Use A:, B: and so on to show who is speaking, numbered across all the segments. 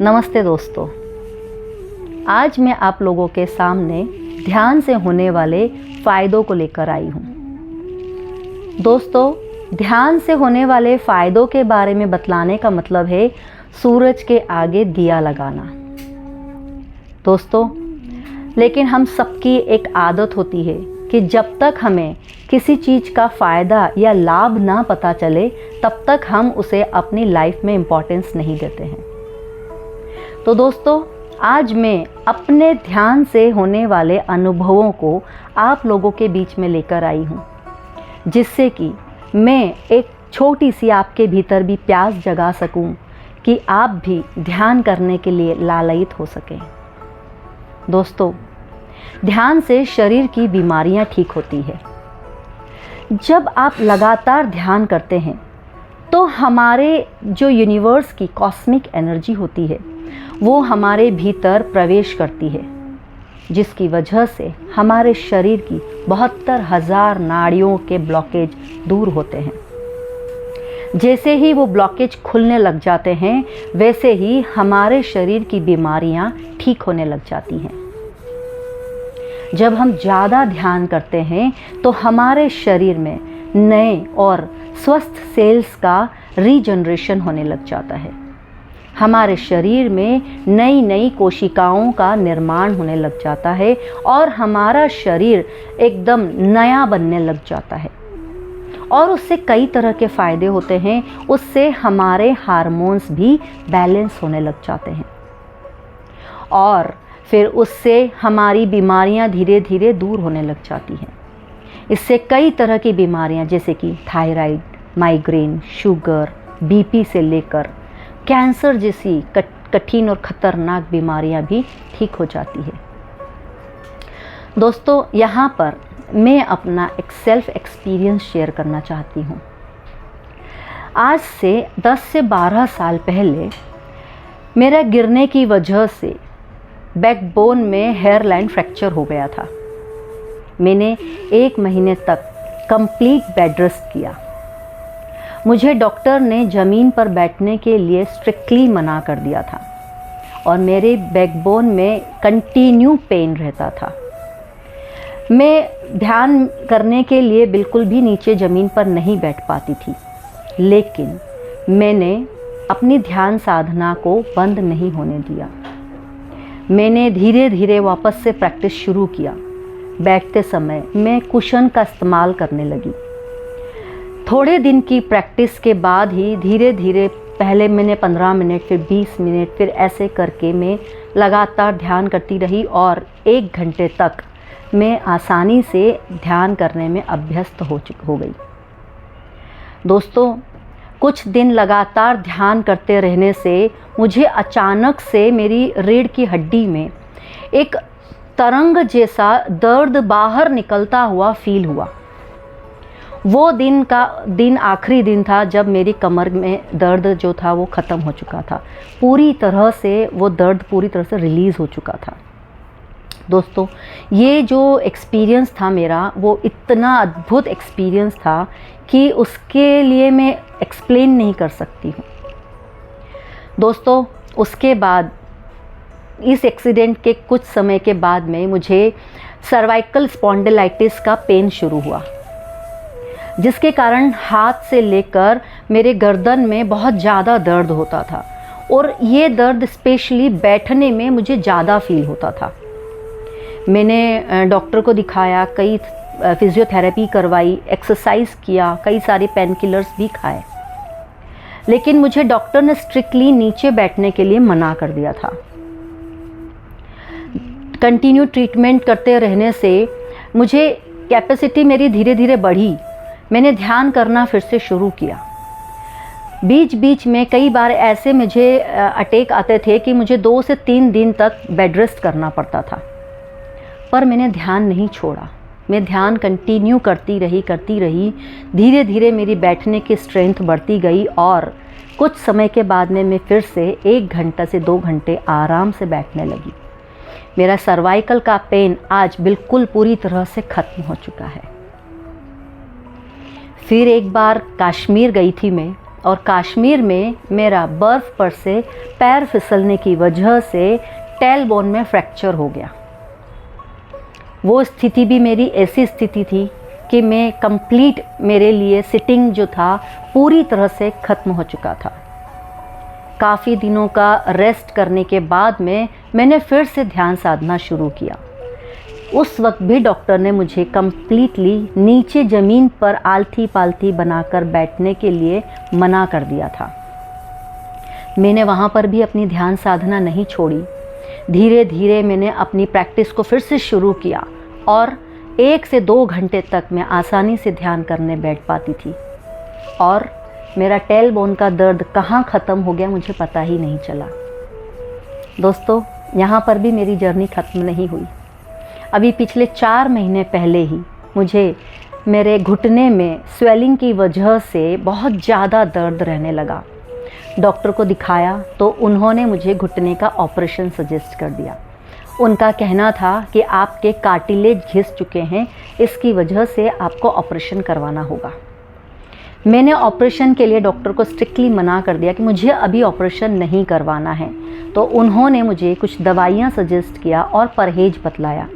A: नमस्ते दोस्तों, आज मैं आप लोगों के सामने ध्यान से होने वाले फ़ायदों को लेकर आई हूँ। दोस्तों, ध्यान से होने वाले फ़ायदों के बारे में बतलाने का मतलब है सूरज के आगे दिया लगाना। दोस्तों, लेकिन हम सबकी एक आदत होती है कि जब तक हमें किसी चीज़ का फ़ायदा या लाभ ना पता चले तब तक हम उसे अपनी लाइफ में इम्पोर्टेंस नहीं देते हैं। तो दोस्तों, आज मैं अपने ध्यान से होने वाले अनुभवों को आप लोगों के बीच में लेकर आई हूँ, जिससे कि मैं एक छोटी सी आपके भीतर भी प्यास जगा सकूँ कि आप भी ध्यान करने के लिए लालयित हो सकें। दोस्तों, ध्यान से शरीर की बीमारियां ठीक होती है। जब आप लगातार ध्यान करते हैं तो हमारे जो यूनिवर्स की कॉस्मिक एनर्जी होती है वो हमारे भीतर प्रवेश करती है, जिसकी वजह से हमारे शरीर की 72,000 नाड़ियों के ब्लॉकेज दूर होते हैं। जैसे ही वो ब्लॉकेज खुलने लग जाते हैं वैसे ही हमारे शरीर की बीमारियां ठीक होने लग जाती हैं। जब हम ज़्यादा ध्यान करते हैं तो हमारे शरीर में नए और स्वस्थ सेल्स का रीजनरेशन होने लग जाता है। हमारे शरीर में नई नई कोशिकाओं का निर्माण होने लग जाता है और हमारा शरीर एकदम नया बनने लग जाता है। और उससे कई तरह के फ़ायदे होते हैं। उससे हमारे हार्मोन्स भी बैलेंस होने लग जाते हैं और फिर उससे हमारी बीमारियां धीरे धीरे दूर होने लग जाती हैं। इससे कई तरह की बीमारियां जैसे कि थायराइड, माइग्रेन, शुगर, बीपी से लेकर कैंसर जैसी कठिन और ख़तरनाक बीमारियां भी ठीक हो जाती है। दोस्तों, यहाँ पर मैं अपना एक सेल्फ एक्सपीरियंस शेयर करना चाहती हूँ। आज से 10 से 12 साल पहले मेरा गिरने की वजह से बैकबोन में हेयर लाइन फ्रैक्चर हो गया था। मैंने 1 महीने तक कंप्लीट बेड रेस्ट किया। मुझे डॉक्टर ने ज़मीन पर बैठने के लिए स्ट्रिक्टली मना कर दिया था और मेरे बैकबोन में कंटिन्यू पेन रहता था। मैं ध्यान करने के लिए बिल्कुल भी नीचे ज़मीन पर नहीं बैठ पाती थी, लेकिन मैंने अपनी ध्यान साधना को बंद नहीं होने दिया। मैंने धीरे धीरे वापस से प्रैक्टिस शुरू किया। बैठते समय मैं कुशन का इस्तेमाल करने लगी। थोड़े दिन की प्रैक्टिस के बाद ही धीरे धीरे पहले मैंने 15 मिनट, फिर 20 मिनट, फिर ऐसे करके मैं लगातार ध्यान करती रही और 1 घंटे तक मैं आसानी से ध्यान करने में अभ्यस्त हो गई। दोस्तों, कुछ दिन लगातार ध्यान करते रहने से मुझे अचानक से मेरी रीढ़ की हड्डी में एक तरंग जैसा दर्द बाहर निकलता हुआ फील हुआ। वो दिन आखिरी दिन था जब मेरी कमर में दर्द जो था वो ख़त्म हो चुका था। पूरी तरह से वो दर्द पूरी तरह से रिलीज़ हो चुका था। दोस्तों, ये जो एक्सपीरियंस था मेरा, वो इतना अद्भुत एक्सपीरियंस था कि उसके लिए मैं एक्सप्लेन नहीं कर सकती हूँ। दोस्तों, उसके बाद इस एक्सीडेंट के कुछ समय के बाद में मुझे सर्वाइकल स्पॉन्डिलाइटिस का पेन शुरू हुआ, जिसके कारण हाथ से लेकर मेरे गर्दन में बहुत ज़्यादा दर्द होता था और ये दर्द स्पेशली बैठने में मुझे ज़्यादा फील होता था। मैंने डॉक्टर को दिखाया, कई फिजियोथेरेपी करवाई, एक्सरसाइज किया, कई सारे पेन किलर्स भी खाए, लेकिन मुझे डॉक्टर ने स्ट्रिक्टली नीचे बैठने के लिए मना कर दिया था। कंटिन्यू ट्रीटमेंट करते रहने से मुझे कैपेसिटी मेरी धीरे धीरे बढ़ी। मैंने ध्यान करना फिर से शुरू किया। बीच बीच में कई बार ऐसे मुझे अटैक आते थे कि मुझे 2 से 3 दिन तक बेड रेस्ट करना पड़ता था, पर मैंने ध्यान नहीं छोड़ा। मैं ध्यान कंटिन्यू करती रही। धीरे धीरे मेरी बैठने की स्ट्रेंथ बढ़ती गई और कुछ समय के बाद में मैं फिर से 1 घंटा से 2 घंटे आराम से बैठने लगी। मेरा सर्वाइकल का पेन आज बिल्कुल पूरी तरह से ख़त्म हो चुका है। फिर एक बार कश्मीर गई थी मैं और कश्मीर में मेरा बर्फ़ पर से पैर फिसलने की वजह से टेल बोन में फ्रैक्चर हो गया। वो स्थिति भी मेरी ऐसी स्थिति थी कि मैं कंप्लीट, मेरे लिए सिटिंग जो था पूरी तरह से ख़त्म हो चुका था। काफ़ी दिनों का रेस्ट करने के बाद में मैंने फिर से ध्यान साधना शुरू किया। उस वक्त भी डॉक्टर ने मुझे कम्प्लीटली नीचे ज़मीन पर आलथी पालथी बनाकर बैठने के लिए मना कर दिया था। मैंने वहाँ पर भी अपनी ध्यान साधना नहीं छोड़ी। धीरे धीरे मैंने अपनी प्रैक्टिस को फिर से शुरू किया और 1 से 2 घंटे तक मैं आसानी से ध्यान करने बैठ पाती थी और मेरा टेल बोन का दर्द कहाँ ख़त्म हो गया मुझे पता ही नहीं चला। दोस्तों, यहाँ पर भी मेरी जर्नी ख़त्म नहीं हुई। अभी पिछले 4 महीने पहले ही मुझे मेरे घुटने में स्वेलिंग की वजह से बहुत ज़्यादा दर्द रहने लगा। डॉक्टर को दिखाया तो उन्होंने मुझे घुटने का ऑपरेशन सजेस्ट कर दिया। उनका कहना था कि आपके कार्टिलेज घिस चुके हैं, इसकी वजह से आपको ऑपरेशन करवाना होगा। मैंने ऑपरेशन के लिए डॉक्टर को स्ट्रिक्टली मना कर दिया कि मुझे अभी ऑपरेशन नहीं करवाना है। तो उन्होंने मुझे कुछ दवाइयाँ सजेस्ट किया और परहेज बतलाया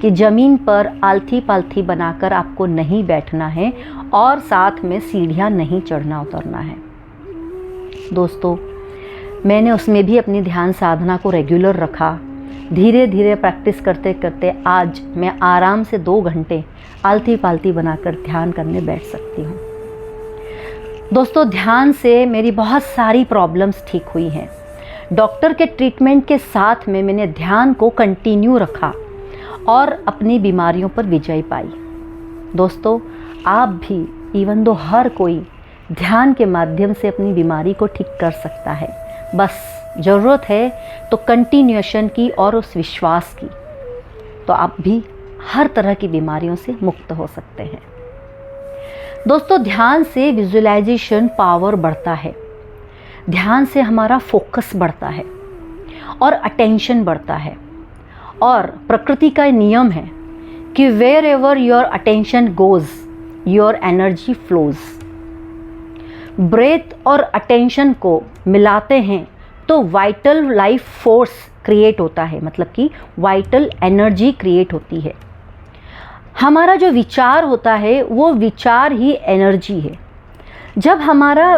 A: कि ज़मीन पर आलथी पालथी बनाकर आपको नहीं बैठना है और साथ में सीढ़ियाँ नहीं चढ़ना उतरना है। दोस्तों, मैंने उसमें भी अपनी ध्यान साधना को रेगुलर रखा। धीरे धीरे प्रैक्टिस करते करते आज मैं आराम से 2 घंटे आलथी पालथी बनाकर ध्यान करने बैठ सकती हूँ। दोस्तों, ध्यान से मेरी बहुत सारी प्रॉब्लम्स ठीक हुई हैं। डॉक्टर के ट्रीटमेंट के साथ में मैंने ध्यान को कंटिन्यू रखा और अपनी बीमारियों पर विजय पाई। दोस्तों, आप भी इवन दो हर कोई ध्यान के माध्यम से अपनी बीमारी को ठीक कर सकता है। बस ज़रूरत है तो कंटिन्यूएशन की और उस विश्वास की, तो आप भी हर तरह की बीमारियों से मुक्त हो सकते हैं। दोस्तों, ध्यान से विजुअलाइजेशन पावर बढ़ता है, ध्यान से हमारा फोकस बढ़ता है और अटेंशन बढ़ता है। और प्रकृति का नियम है कि wherever your attention goes your energy flows. Breath और अटेंशन को मिलाते हैं तो वाइटल लाइफ फोर्स क्रिएट होता है, मतलब कि वाइटल एनर्जी क्रिएट होती है। हमारा जो विचार होता है वो विचार ही एनर्जी है। जब हमारा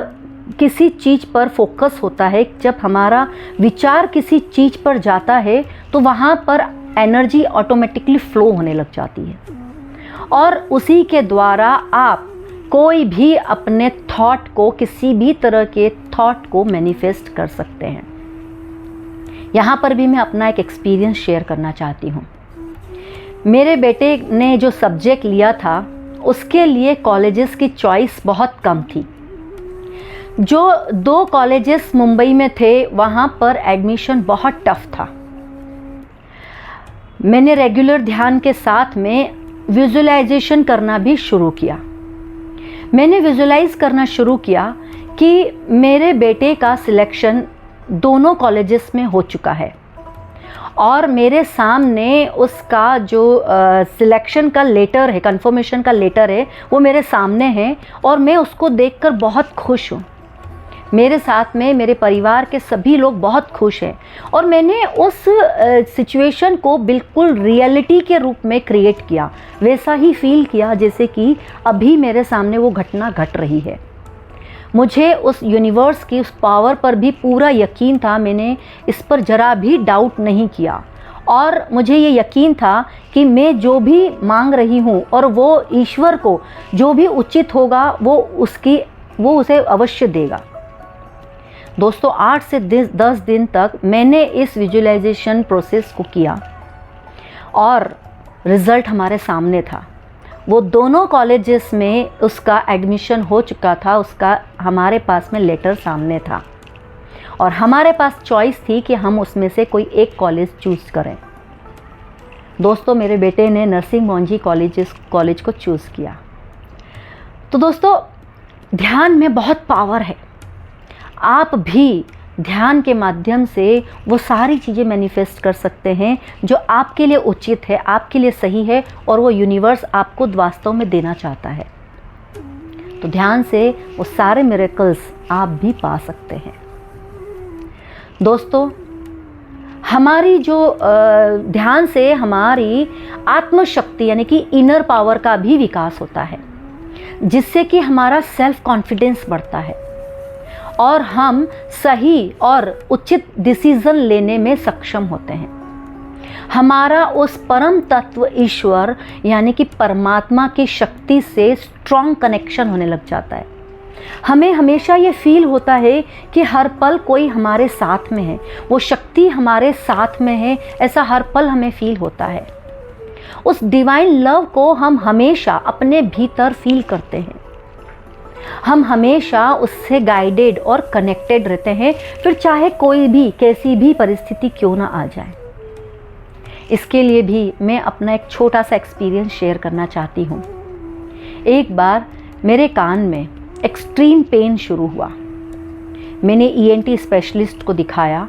A: किसी चीज़ पर फोकस होता है, जब हमारा विचार किसी चीज़ पर जाता है तो वहाँ पर एनर्जी ऑटोमेटिकली फ्लो होने लग जाती है और उसी के द्वारा आप कोई भी अपने थॉट को, किसी भी तरह के थॉट को मैनिफेस्ट कर सकते हैं। यहाँ पर भी मैं अपना एक एक्सपीरियंस शेयर करना चाहती हूँ। मेरे बेटे ने जो सब्जेक्ट लिया था उसके लिए कॉलेजेस की चॉइस बहुत कम थी। जो 2 कॉलेजेस मुंबई में थे वहाँ पर एडमिशन बहुत टफ था। मैंने रेगुलर ध्यान के साथ में विजुअलाइजेशन करना भी शुरू किया। मैंने विजुअलाइज करना शुरू किया कि मेरे बेटे का सिलेक्शन दोनों कॉलेजेस में हो चुका है और मेरे सामने उसका जो सिलेक्शन का लेटर है, कंफर्मेशन का लेटर है, वो मेरे सामने है और मैं उसको देखकर बहुत खुश हूँ। मेरे साथ में मेरे परिवार के सभी लोग बहुत खुश हैं और मैंने उस सिचुएशन को बिल्कुल रियलिटी के रूप में क्रिएट किया, वैसा ही फील किया जैसे कि अभी मेरे सामने वो घटना घट रही है। मुझे उस यूनिवर्स की उस पावर पर भी पूरा यकीन था। मैंने इस पर ज़रा भी डाउट नहीं किया और मुझे ये यकीन था कि मैं जो भी मांग रही हूँ और वो ईश्वर को जो भी उचित होगा वो उसे अवश्य देगा। दोस्तों, 8 से 10 दिन तक मैंने इस विजुअलाइजेशन प्रोसेस को किया और रिज़ल्ट हमारे सामने था। वो दोनों कॉलेजेस में उसका एडमिशन हो चुका था, उसका हमारे पास में लेटर सामने था और हमारे पास चॉइस थी कि हम उसमें से कोई एक कॉलेज चूज़ करें। दोस्तों, मेरे बेटे ने नरसिंह मोंजी कॉलेज को चूज़ किया। तो दोस्तों, ध्यान में बहुत पावर है। आप भी ध्यान के माध्यम से वो सारी चीज़ें मैनिफेस्ट कर सकते हैं जो आपके लिए उचित है, आपके लिए सही है और वो यूनिवर्स आपको वास्तव में देना चाहता है। तो ध्यान से वो सारे मिरेकल्स आप भी पा सकते हैं। दोस्तों, हमारी जो ध्यान से हमारी आत्मशक्ति यानी कि इनर पावर का भी विकास होता है, जिससे कि हमारा सेल्फ कॉन्फिडेंस बढ़ता है और हम सही और उचित डिसीजन लेने में सक्षम होते हैं। हमारा उस परम तत्व ईश्वर यानी कि परमात्मा की शक्ति से स्ट्रॉन्ग कनेक्शन होने लग जाता है। हमें हमेशा ये फील होता है कि हर पल कोई हमारे साथ में है, वो शक्ति हमारे साथ में है, ऐसा हर पल हमें फील होता है। उस डिवाइन लव को हम हमेशा अपने भीतर फील करते हैं। हम हमेशा उससे गाइडेड और कनेक्टेड रहते हैं, फिर चाहे कोई भी कैसी भी परिस्थिति क्यों ना आ जाए। इसके लिए भी मैं अपना एक छोटा सा एक्सपीरियंस शेयर करना चाहती हूँ। एक बार मेरे कान में एक्सट्रीम पेन शुरू हुआ। मैंने ENT स्पेशलिस्ट को दिखाया।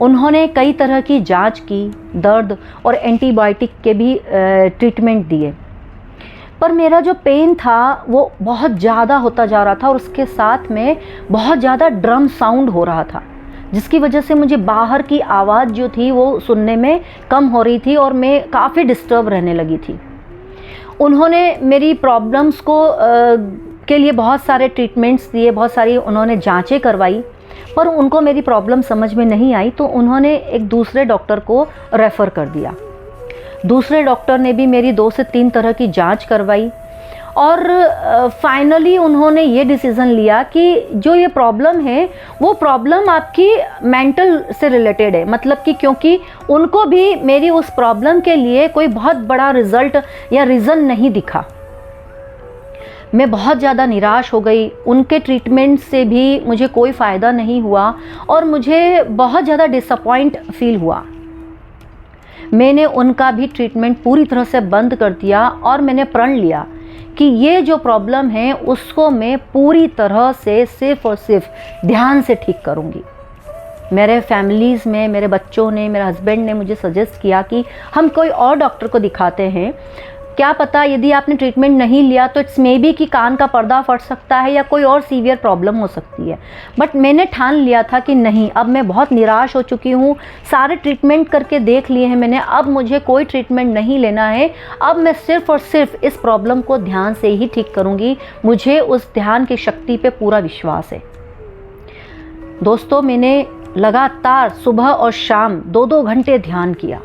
A: उन्होंने कई तरह की जांच की, दर्द और एंटीबायोटिक के भी ट्रीटमेंट दिए, पर मेरा जो पेन था वो बहुत ज़्यादा होता जा रहा था और उसके साथ में बहुत ज़्यादा ड्रम साउंड हो रहा था, जिसकी वजह से मुझे बाहर की आवाज़ जो थी वो सुनने में कम हो रही थी और मैं काफ़ी डिस्टर्ब रहने लगी थी। उन्होंने मेरी प्रॉब्लम्स को के लिए बहुत सारे ट्रीटमेंट्स दिए, बहुत सारी उन्होंने जांचें करवाई, पर उनको मेरी प्रॉब्लम समझ में नहीं आई, तो उन्होंने एक दूसरे डॉक्टर को रेफ़र कर दिया। दूसरे डॉक्टर ने भी मेरी 2 से 3 तरह की जांच करवाई और फाइनली उन्होंने ये डिसीज़न लिया कि जो ये प्रॉब्लम है वो प्रॉब्लम आपकी मेंटल से रिलेटेड है। मतलब कि क्योंकि उनको भी मेरी उस प्रॉब्लम के लिए कोई बहुत बड़ा रिज़ल्ट या रीज़न नहीं दिखा। मैं बहुत ज़्यादा निराश हो गई। उनके ट्रीटमेंट से भी मुझे कोई फ़ायदा नहीं हुआ और मुझे बहुत ज़्यादा डिसअपॉइंट फील हुआ। मैंने उनका भी ट्रीटमेंट पूरी तरह से बंद कर दिया और मैंने प्रण लिया कि ये जो प्रॉब्लम है उसको मैं पूरी तरह से सिर्फ और सिर्फ ध्यान से ठीक करूँगी। मेरे फैमिलीज़ में मेरे बच्चों ने, मेरे हस्बैंड ने मुझे सजेस्ट किया कि हम कोई और डॉक्टर को दिखाते हैं, क्या पता यदि आपने ट्रीटमेंट नहीं लिया तो इट्स मे बी कि कान का पर्दा फट सकता है या कोई और सीवियर प्रॉब्लम हो सकती है। बट मैंने ठान लिया था कि नहीं, अब मैं बहुत निराश हो चुकी हूँ, सारे ट्रीटमेंट करके देख लिए हैं मैंने, अब मुझे कोई ट्रीटमेंट नहीं लेना है। अब मैं सिर्फ और सिर्फ इस प्रॉब्लम को ध्यान से ही ठीक करूँगी। मुझे उस ध्यान की शक्ति पे पूरा विश्वास है। दोस्तों, मैंने लगातार सुबह और शाम 2-2 घंटे ध्यान किया।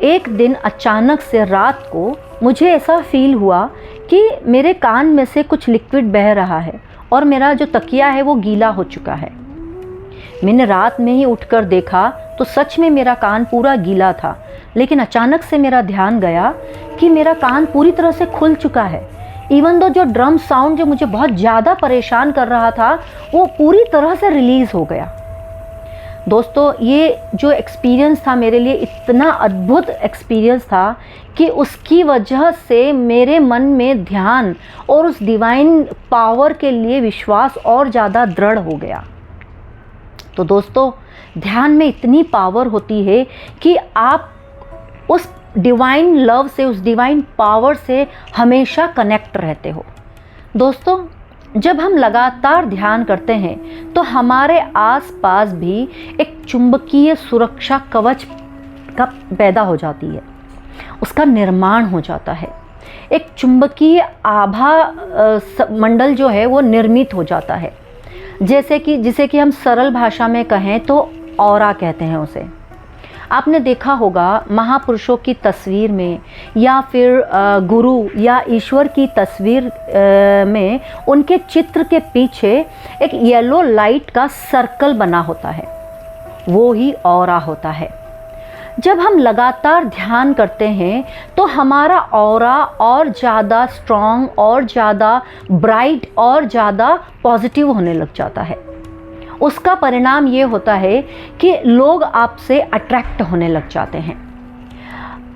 A: एक दिन अचानक से रात को मुझे ऐसा फील हुआ कि मेरे कान में से कुछ लिक्विड बह रहा है और मेरा जो तकिया है वो गीला हो चुका है। मैंने रात में ही उठकर देखा तो सच में मेरा कान पूरा गीला था, लेकिन अचानक से मेरा ध्यान गया कि मेरा कान पूरी तरह से खुल चुका है। इवन दो जो ड्रम साउंड जो मुझे बहुत ज़्यादा परेशान कर रहा था वो पूरी तरह से रिलीज़ हो गया। दोस्तों, ये जो एक्सपीरियंस था मेरे लिए इतना अद्भुत एक्सपीरियंस था कि उसकी वजह से मेरे मन में ध्यान और उस डिवाइन पावर के लिए विश्वास और ज़्यादा दृढ़ हो गया। तो दोस्तों, ध्यान में इतनी पावर होती है कि आप उस डिवाइन लव से, उस डिवाइन पावर से हमेशा कनेक्ट रहते हो। दोस्तों, जब हम लगातार ध्यान करते हैं तो हमारे आसपास भी एक चुंबकीय सुरक्षा कवच का पैदा हो जाती है, उसका निर्माण हो जाता है। एक चुंबकीय आभा मंडल जो है वो निर्मित हो जाता है, जिसे कि हम सरल भाषा में कहें तो ऑरा कहते हैं उसे। आपने देखा होगा महापुरुषों की तस्वीर में या फिर गुरु या ईश्वर की तस्वीर में उनके चित्र के पीछे एक येलो लाइट का सर्कल बना होता है, वो ही ऑरा होता है। जब हम लगातार ध्यान करते हैं तो हमारा ऑरा और ज़्यादा स्ट्रॉन्ग और ज़्यादा ब्राइट और ज़्यादा पॉजिटिव होने लग जाता है। उसका परिणाम ये होता है कि लोग आपसे अट्रैक्ट होने लग जाते हैं।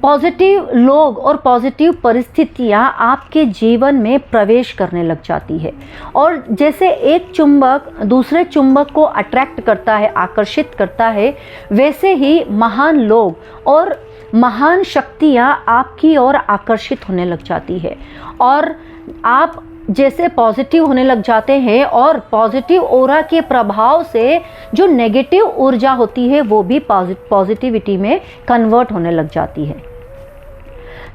A: पॉजिटिव लोग और पॉजिटिव परिस्थितियाँ आपके जीवन में प्रवेश करने लग जाती है और जैसे एक चुंबक दूसरे चुंबक को अट्रैक्ट करता है, आकर्षित करता है, वैसे ही महान लोग और महान शक्तियाँ आपकी ओर आकर्षित होने लग जाती है और आप जैसे पॉजिटिव होने लग जाते हैं और पॉजिटिव ऑरा के प्रभाव से जो नेगेटिव ऊर्जा होती है वो भी पॉजिटिविटी में कन्वर्ट होने लग जाती है।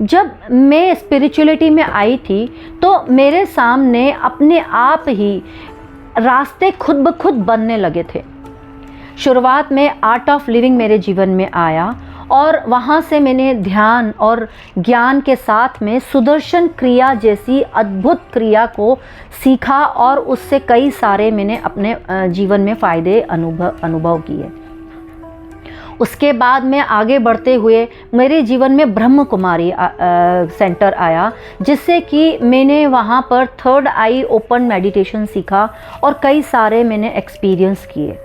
A: जब मैं स्पिरिचुअलिटी में आई थी तो मेरे सामने अपने आप ही रास्ते खुद ब खुद बनने लगे थे। शुरुआत में आर्ट ऑफ लिविंग मेरे जीवन में आया और वहाँ से मैंने ध्यान और ज्ञान के साथ में सुदर्शन क्रिया जैसी अद्भुत क्रिया को सीखा और उससे कई सारे मैंने अपने जीवन में फ़ायदे अनुभव किए। उसके बाद में आगे बढ़ते हुए मेरे जीवन में ब्रह्म कुमारी सेंटर आया, जिससे कि मैंने वहाँ पर थर्ड आई ओपन मेडिटेशन सीखा और कई सारे मैंने एक्सपीरियंस किए।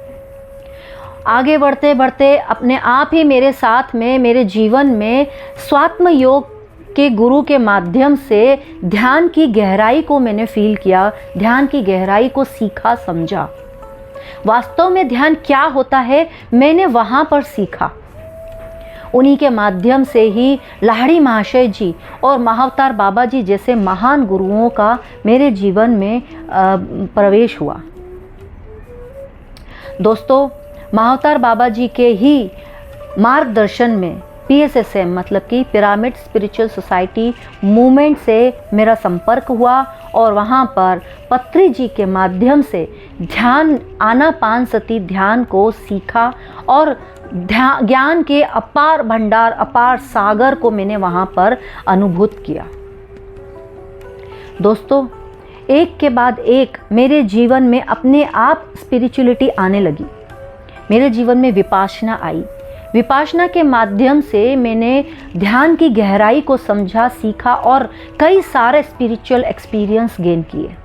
A: आगे बढ़ते बढ़ते अपने आप ही मेरे साथ में मेरे जीवन में स्वात्म योग के गुरु के माध्यम से ध्यान की गहराई को मैंने फील किया, ध्यान की गहराई को सीखा समझा। वास्तव में ध्यान क्या होता है मैंने वहाँ पर सीखा। उन्हीं के माध्यम से ही लाहिड़ी महाशय जी और महाअवतार बाबा जी जैसे महान गुरुओं का मेरे जीवन में प्रवेश हुआ। दोस्तों, महाअवतार बाबा जी के ही मार्गदर्शन में PSSM मतलब कि पिरामिड स्पिरिचुअल सोसाइटी मूवमेंट से मेरा संपर्क हुआ और वहाँ पर पत्री जी के माध्यम से ध्यान आनापानसति ध्यान को सीखा और ज्ञान के अपार भंडार अपार सागर को मैंने वहाँ पर अनुभूत किया। दोस्तों, एक के बाद एक मेरे जीवन में अपने आप स्पिरिचुअलिटी आने लगी। मेरे जीवन में विपासना आई। विपासना के माध्यम से मैंने ध्यान की गहराई को समझा, सीखा और कई सारे स्पिरिचुअल एक्सपीरियंस गेन किए।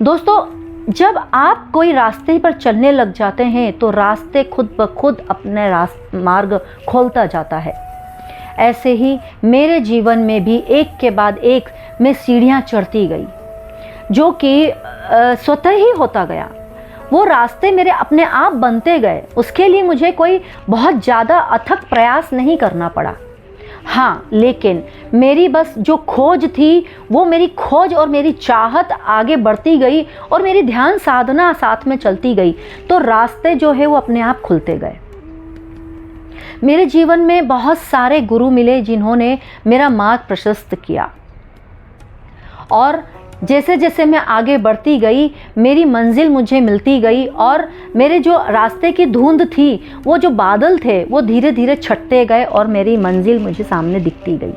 A: दोस्तों, जब आप कोई रास्ते पर चलने लग जाते हैं तो रास्ते खुद ब खुद अपने मार्ग खोलता जाता है। ऐसे ही मेरे जीवन में भी एक के बाद एक मैं सीढ़ियाँ चढ़ती गई, जो कि स्वतः ही होता गया। वो रास्ते मेरे अपने आप बनते गए। उसके लिए मुझे कोई बहुत ज़्यादा अथक प्रयास नहीं करना पड़ा। हाँ, लेकिन मेरी बस जो खोज थी वो मेरी खोज और मेरी चाहत आगे बढ़ती गई और मेरी ध्यान साधना साथ में चलती गई, तो रास्ते जो है वो अपने आप खुलते गए। मेरे जीवन में बहुत सारे गुरु मिले जिन्होंने मेरा मार्ग प्रशस्त किया और जैसे जैसे मैं आगे बढ़ती गई मेरी मंजिल मुझे मिलती गई और मेरे जो रास्ते की धुंध थी, वो जो बादल थे, वो धीरे धीरे छटते गए और मेरी मंजिल मुझे सामने दिखती गई।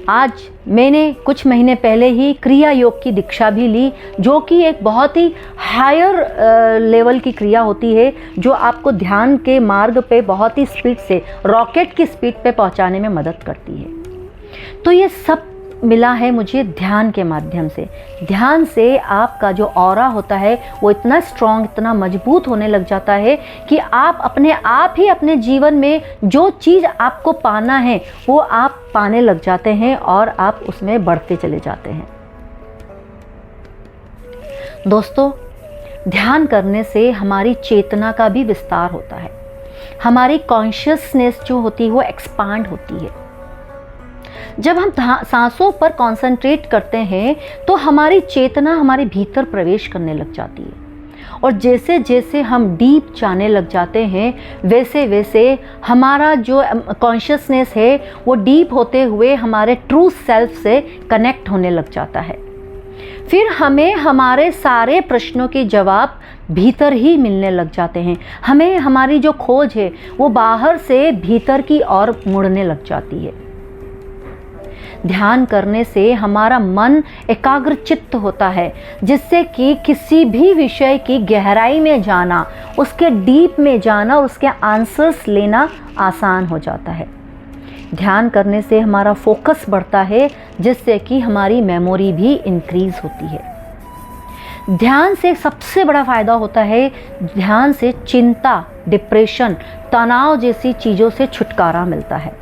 A: आज मैंने कुछ महीने पहले ही क्रिया योग की दीक्षा भी ली, जो कि एक बहुत ही हायर लेवल की क्रिया होती है, जो आपको ध्यान के मार्ग पे बहुत ही स्पीड से रॉकेट की स्पीड पे पहुंचाने में मदद करती है। तो ये सब मिला है मुझे ध्यान के माध्यम से। ध्यान से आपका जो ऑरा होता है वो इतना स्ट्रॉन्ग, इतना मजबूत होने लग जाता है कि आप अपने आप ही अपने जीवन में जो चीज़ आपको पाना है वो आप पाने लग जाते हैं और आप उसमें बढ़ते चले जाते हैं। दोस्तों, ध्यान करने से हमारी चेतना का भी विस्तार होता है। हमारी कॉन्शियसनेस जो होती है वो एक्सपांड होती है। जब हम सांसों पर कंसंट्रेट करते हैं तो हमारी चेतना हमारे भीतर प्रवेश करने लग जाती है और जैसे जैसे हम डीप जाने लग जाते हैं वैसे वैसे हमारा जो कॉन्शियसनेस है वो डीप होते हुए हमारे ट्रू सेल्फ से कनेक्ट होने लग जाता है। फिर हमें हमारे सारे प्रश्नों के जवाब भीतर ही मिलने लग जाते हैं। हमें हमारी जो खोज है वो बाहर से भीतर की ओर मुड़ने लग जाती है। ध्यान करने से हमारा मन एकाग्रचित्त होता है, जिससे कि किसी भी विषय की गहराई में जाना, उसके डीप में जाना और उसके आंसर्स लेना आसान हो जाता है। ध्यान करने से हमारा फोकस बढ़ता है, जिससे कि हमारी मेमोरी भी इंक्रीज होती है। ध्यान से सबसे बड़ा फ़ायदा होता है, ध्यान से चिंता, डिप्रेशन, तनाव जैसी चीज़ों से छुटकारा मिलता है।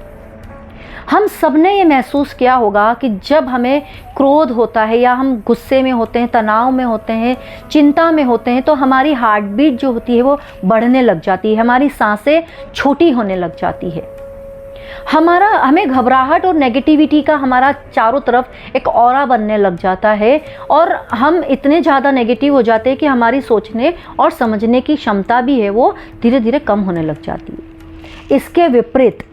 A: हम सब ने ये महसूस किया होगा कि जब हमें क्रोध होता है या हम गुस्से में होते हैं, तनाव में होते हैं, चिंता में होते हैं, तो हमारी हार्ट बीट जो होती है वो बढ़ने लग जाती है, हमारी सांसें छोटी होने लग जाती है। हमें घबराहट और नेगेटिविटी का हमारा चारों तरफ एक ऑरा बनने लग जाता है और हम इतने ज़्यादा नेगेटिव हो जाते हैं कि हमारी सोचने और समझने की क्षमता भी है वो धीरे धीरे कम होने लग जाती है। इसके विपरीत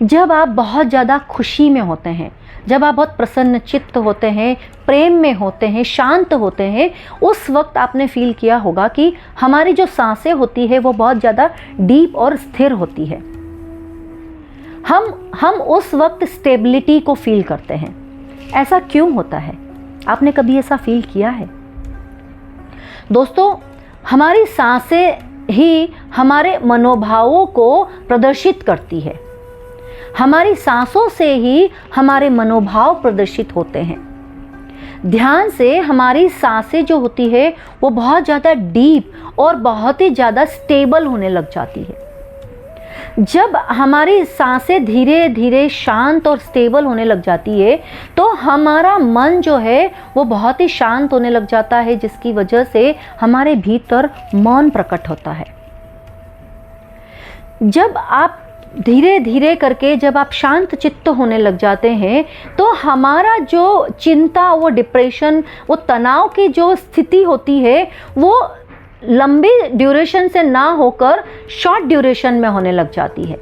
A: जब आप बहुत ज़्यादा खुशी में होते हैं, जब आप बहुत प्रसन्न चित्त होते हैं, प्रेम में होते हैं, शांत होते हैं, उस वक्त आपने फील किया होगा कि हमारी जो सांसें होती है वो बहुत ज़्यादा डीप और स्थिर होती है। हम उस वक्त स्टेबिलिटी को फील करते हैं। ऐसा क्यों होता है? आपने कभी ऐसा फील किया है? दोस्तों, हमारी सांसें ही हमारे मनोभावों को प्रदर्शित करती है। हमारी सांसों से ही हमारे मनोभाव प्रदर्शित होते हैं। ध्यान से हमारी सांसें जो होती है वो बहुत ज़्यादा डीप और बहुत ही ज़्यादा स्टेबल होने लग जाती है। जब हमारी सांसें धीरे धीरे शांत और स्टेबल होने लग जाती है तो हमारा मन जो है वो बहुत ही शांत होने लग जाता है, जिसकी वजह से हमारे भीतर मौन प्रकट होता है। जब आप धीरे धीरे करके जब आप शांत चित्त होने लग जाते हैं तो हमारा जो चिंता, वो डिप्रेशन, वो तनाव की जो स्थिति होती है वो लंबी ड्यूरेशन से ना होकर शॉर्ट ड्यूरेशन में होने लग जाती है।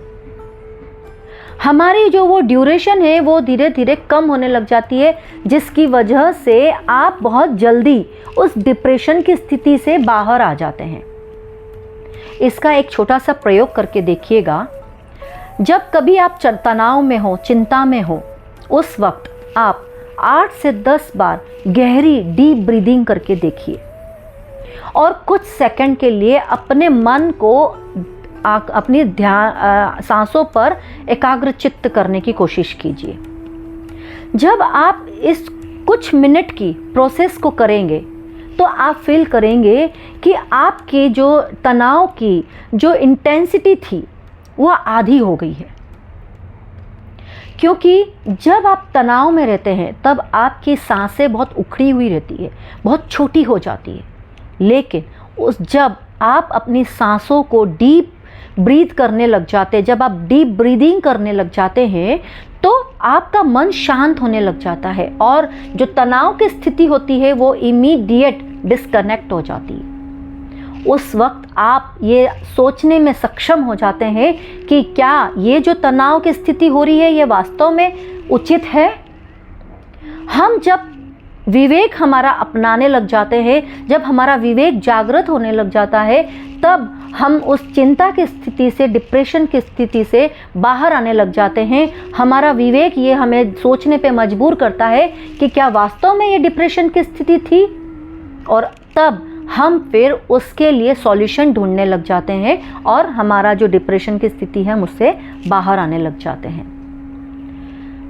A: हमारी जो वो ड्यूरेशन है वो धीरे धीरे कम होने लग जाती है, जिसकी वजह से आप बहुत जल्दी उस डिप्रेशन की स्थिति से बाहर आ जाते हैं। इसका एक छोटा सा प्रयोग करके देखिएगा। जब कभी आप तनाव में हो, चिंता में हो, उस वक्त आप 8 से 10 बार गहरी डीप ब्रीदिंग करके देखिए और कुछ सेकंड के लिए अपने मन को अपनी सांसों पर एकाग्र चित्त करने की कोशिश कीजिए। जब आप इस कुछ मिनट की प्रोसेस को करेंगे तो आप फील करेंगे कि आपकी जो तनाव की जो इंटेंसिटी थी वह आधी हो गई है। क्योंकि जब आप तनाव में रहते हैं तब आपकी सांसें बहुत उखड़ी हुई रहती है, बहुत छोटी हो जाती है। लेकिन जब आप अपनी सांसों को डीप ब्रीथ करने लग जाते हैं, जब आप डीप ब्रीदिंग करने लग जाते हैं तो आपका मन शांत होने लग जाता है और जो तनाव की स्थिति होती है वो इमीडिएट डिस्कनेक्ट हो जाती है। उस वक्त आप ये सोचने में सक्षम हो जाते हैं कि क्या ये जो तनाव की स्थिति हो रही है ये वास्तव में उचित है। हम जब विवेक हमारा अपनाने लग जाते हैं, जब हमारा विवेक जागृत होने लग जाता है, तब हम उस चिंता की स्थिति से, डिप्रेशन की स्थिति से बाहर आने लग जाते हैं। हमारा विवेक ये हमें सोचने पे मजबूर करता है कि क्या वास्तव में ये डिप्रेशन की स्थिति थी, और तब हम फिर उसके लिए सॉल्यूशन ढूंढने लग जाते हैं और हमारा जो डिप्रेशन की स्थिति है उससे बाहर आने लग जाते हैं।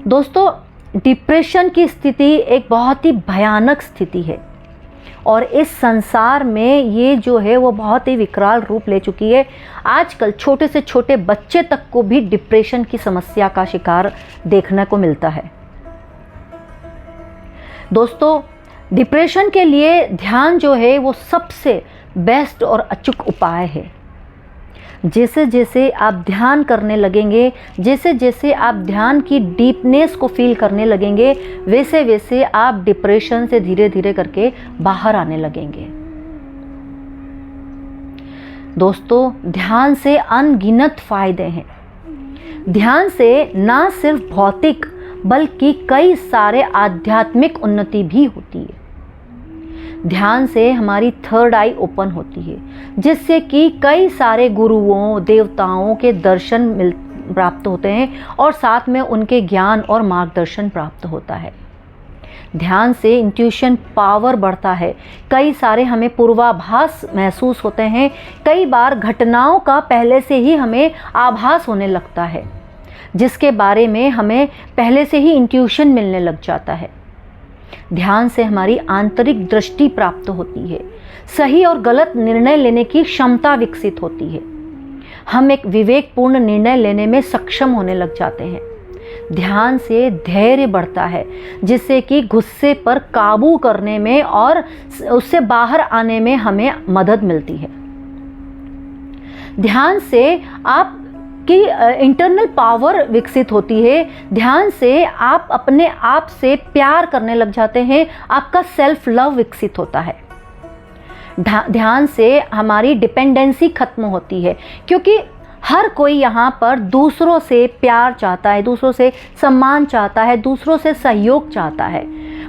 A: दोस्तों, डिप्रेशन की स्थिति एक बहुत ही भयानक स्थिति है और इस संसार में ये जो है वो बहुत ही विकराल रूप ले चुकी है। आजकल छोटे से छोटे बच्चे तक को भी डिप्रेशन की समस्या का शिकार देखने को मिलता है। दोस्तों, डिप्रेशन के लिए ध्यान जो है वो सबसे बेस्ट और अचूक उपाय है। जैसे जैसे आप ध्यान करने लगेंगे, जैसे जैसे आप ध्यान की डीपनेस को फील करने लगेंगे, वैसे वैसे आप डिप्रेशन से धीरे धीरे करके बाहर आने लगेंगे। दोस्तों, ध्यान से अनगिनत फायदे हैं। ध्यान से ना सिर्फ भौतिक बल्कि कई सारे आध्यात्मिक उन्नति भी होती है। ध्यान से हमारी थर्ड आई ओपन होती है, जिससे कि कई सारे गुरुओं, देवताओं के दर्शन प्राप्त होते हैं और साथ में उनके ज्ञान और मार्गदर्शन प्राप्त होता है। ध्यान से इंट्यूशन पावर बढ़ता है। कई सारे हमें पूर्वाभास महसूस होते हैं। कई बार घटनाओं का पहले से ही हमें आभास होने लगता है, जिसके बारे में हमें पहले से ही इंट्यूशन मिलने लग जाता है। ध्यान से हमारी आंतरिक दृष्टि प्राप्त होती है। सही और गलत निर्णय लेने की क्षमता विकसित होती है। हम एक विवेकपूर्ण निर्णय लेने में सक्षम होने लग जाते हैं। ध्यान से धैर्य बढ़ता है, जिससे कि गुस्से पर काबू करने में और उससे बाहर आने में हमें मदद मिलती है। ध्यान से आप कि इंटरनल पावर विकसित होती है। ध्यान से आप अपने आप से प्यार करने लग जाते हैं, आपका सेल्फ लव विकसित होता है। ध्यान से हमारी डिपेंडेंसी खत्म होती है, क्योंकि हर कोई यहाँ पर दूसरों से प्यार चाहता है, दूसरों से सम्मान चाहता है, दूसरों से सहयोग चाहता है,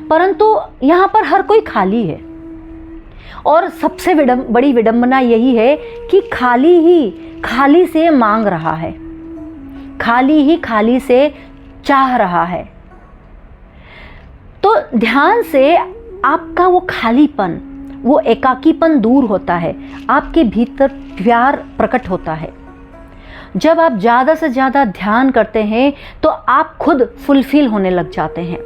A: परंतु यहाँ पर हर कोई खाली है। और सबसे बड़ी विडंबना यही है कि खाली से मांग रहा है, खाली से चाह रहा है। तो ध्यान से आपका वो खालीपन, वो एकाकीपन दूर होता है, आपके भीतर प्यार प्रकट होता है। जब आप ज़्यादा से ज़्यादा ध्यान करते हैं तो आप खुद फुलफिल होने लग जाते हैं।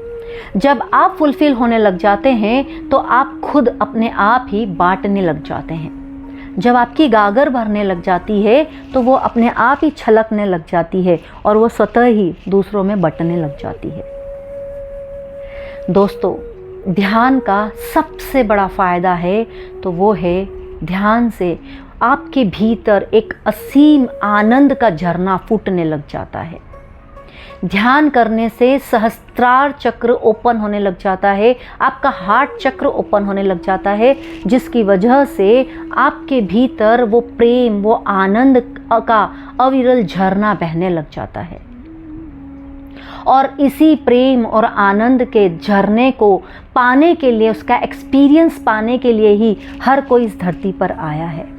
A: जब आप फुलफिल होने लग जाते हैं तो आप खुद अपने आप ही बांटने लग जाते हैं। जब आपकी गागर भरने लग जाती है तो वो अपने आप ही छलकने लग जाती है और वो स्वतः ही दूसरों में बंटने लग जाती है। दोस्तों, ध्यान का सबसे बड़ा फ़ायदा है तो वो है ध्यान से आपके भीतर एक असीम आनंद का झरना फूटने लग जाता है। ध्यान करने से सहस्त्रार चक्र ओपन होने लग जाता है, आपका हार्ट चक्र ओपन होने लग जाता है, जिसकी वजह से आपके भीतर वो प्रेम, वो आनंद का अविरल झरना बहने लग जाता है। और इसी प्रेम और आनंद के झरने को पाने के लिए, उसका एक्सपीरियंस पाने के लिए ही हर कोई इस धरती पर आया है।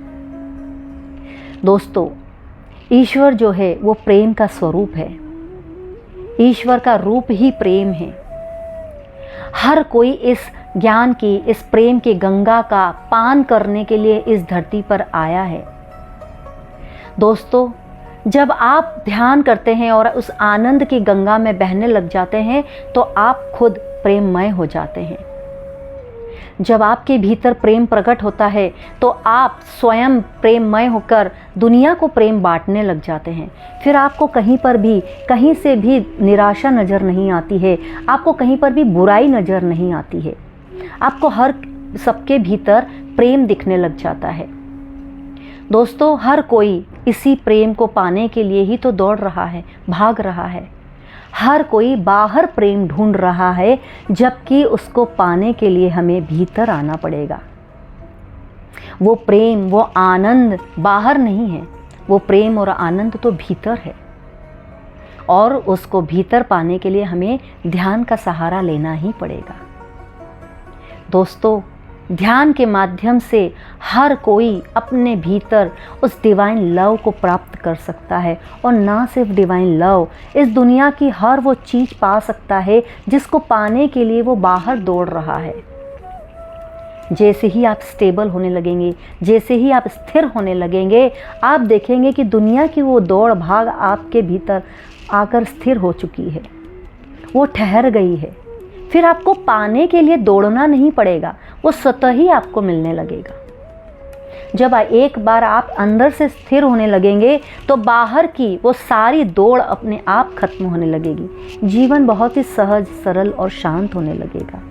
A: दोस्तों, ईश्वर जो है वो प्रेम का स्वरूप है, ईश्वर का रूप ही प्रेम है। हर कोई इस ज्ञान की, इस प्रेम की गंगा का पान करने के लिए इस धरती पर आया है। दोस्तों, जब आप ध्यान करते हैं और उस आनंद की गंगा में बहने लग जाते हैं तो आप खुद प्रेममय हो जाते हैं। जब आपके भीतर प्रेम प्रकट होता है तो आप स्वयं प्रेममय होकर दुनिया को प्रेम बांटने लग जाते हैं। फिर आपको कहीं से भी निराशा नज़र नहीं आती है, आपको कहीं पर भी बुराई नज़र नहीं आती है, आपको हर सबके भीतर प्रेम दिखने लग जाता है। दोस्तों, हर कोई इसी प्रेम को पाने के लिए ही तो दौड़ रहा है, भाग रहा है। हर कोई बाहर प्रेम ढूंढ रहा है, जबकि उसको पाने के लिए हमें भीतर आना पड़ेगा। वो प्रेम, वो आनंद बाहर नहीं है, वो प्रेम और आनंद तो भीतर है, और उसको भीतर पाने के लिए हमें ध्यान का सहारा लेना ही पड़ेगा। दोस्तों, ध्यान के माध्यम से हर कोई अपने भीतर उस डिवाइन लव को प्राप्त कर सकता है, और ना सिर्फ डिवाइन लव, इस दुनिया की हर वो चीज़ पा सकता है जिसको पाने के लिए वो बाहर दौड़ रहा है। जैसे ही आप स्टेबल होने लगेंगे, जैसे ही आप स्थिर होने लगेंगे, आप देखेंगे कि दुनिया की वो दौड़ भाग आपके भीतर आकर स्थिर हो चुकी है, वो ठहर गई है। फिर आपको पाने के लिए दौड़ना नहीं पड़ेगा, वो स्वतः ही आपको मिलने लगेगा। जब एक बार आप अंदर से स्थिर होने लगेंगे तो बाहर की वो सारी दौड़ अपने आप खत्म होने लगेगी। जीवन बहुत ही सहज, सरल और शांत होने लगेगा।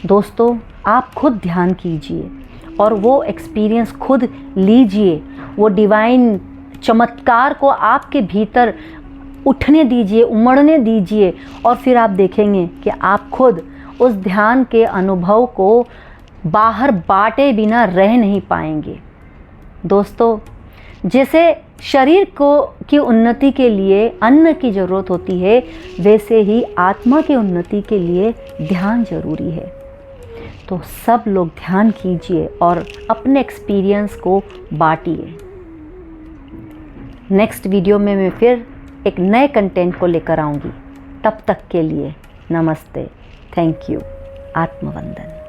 A: दोस्तों, आप खुद ध्यान कीजिए और वो एक्सपीरियंस खुद लीजिए, वो डिवाइन चमत्कार को आपके भीतर उठने दीजिए, उमड़ने दीजिए, और फिर आप देखेंगे कि आप खुद उस ध्यान के अनुभव को बाहर बांटे बिना रह नहीं पाएंगे। दोस्तों, जैसे शरीर की उन्नति के लिए अन्न की ज़रूरत होती है, वैसे ही आत्मा की उन्नति के लिए ध्यान जरूरी है। तो सब लोग ध्यान कीजिए और अपने एक्सपीरियंस को बांटिए। नेक्स्ट वीडियो में मैं फिर एक नए कंटेंट को लेकर आऊँगी। तब तक के लिए नमस्ते, थैंक यू, आत्मवंदन।